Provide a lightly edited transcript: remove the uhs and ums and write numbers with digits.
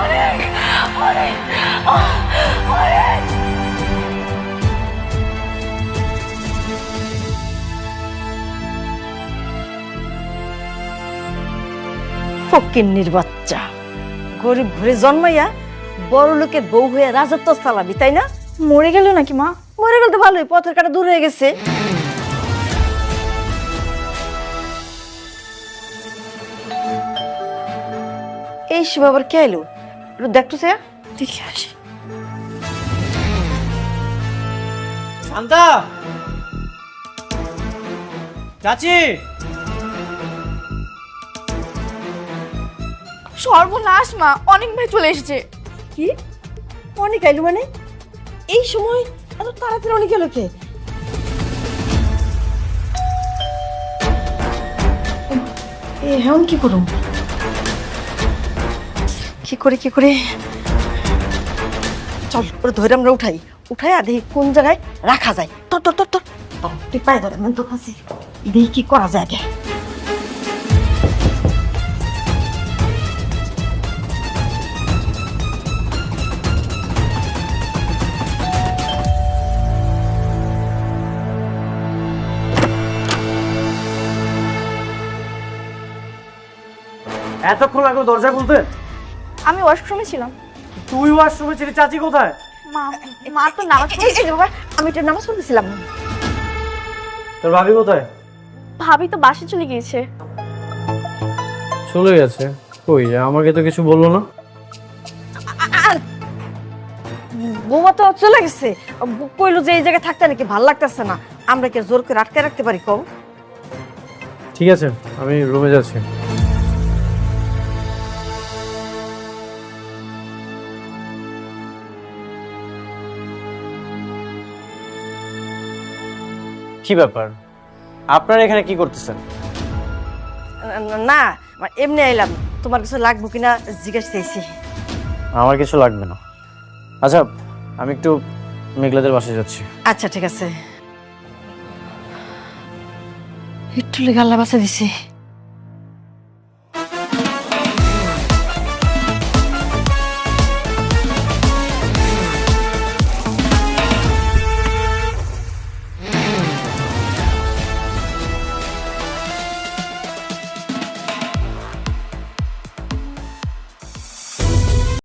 অনেক অনেক অনেক। ফকিন্নির বাচ্চা, গরিব ঘরে জন্মাইয়া বড় লোকের বউ হয়ে রাজত্ব চালাবি, তাই না? মরে গেল নাকি মা? মরে গেল তো ভালোই, পথের কাটা দূর হয়ে গেছে। এই সময় আবার কে এলো? একটু দেখতো সে, দেখে আসি। শান্তা, চাচি, সর্বনাশ মা, অনেক ভাই চলে এসেছে। কি অনেক আইলো মানে? এই সময় এত তাড়াতাড়ি অনেক এলো কে? এখন কি করুম? কি করে চল, ওরা ধরে আমরা উঠাই আধে কোন জায়গায় রাখা যায়। তোর তোর তোর তোর তুই পায়ে ধরে আমি তোর কাছে দেখি কি করা যায় আগে। এতক্ষণ লাগলো দরজা খুলতে? আমি ওয়াশরুমে ছিলাম। তুই ওয়াশরুমে ছিলি, চাচি কোথায়? মা, মা তো নামাজ বাবা, আমি এটা নামাজ পড়তেছিলাম। তোর ভাবি কোথায়? ভাবি তো বাসে চলে গিয়েছে। চলে গেছে? কই, আমাকে তো কিছু বললো না। বৌমা তো চলে গেছে, কইলো যে এই জায়গায় থাকতে নাকি ভাল লাগতেছে না। আমরা কি জোর করে আটকে রাখতে পারি কম? ঠিক আছে, আমি রুমে যাচ্ছি। কি ব্যাপার, আপনারা এখানে কি করতেছেন? না, এমনি আইলাম, তোমার কিছু লাগবে কিনা জিজ্ঞেস চাইছি। আমার কিছু লাগবে না। আচ্ছা, আমি একটু মেঘলাদের বাসায় যাচ্ছি। আচ্ছা ঠিক আছে। একটু লেগে আল্লাহ বাঁচা দিছে।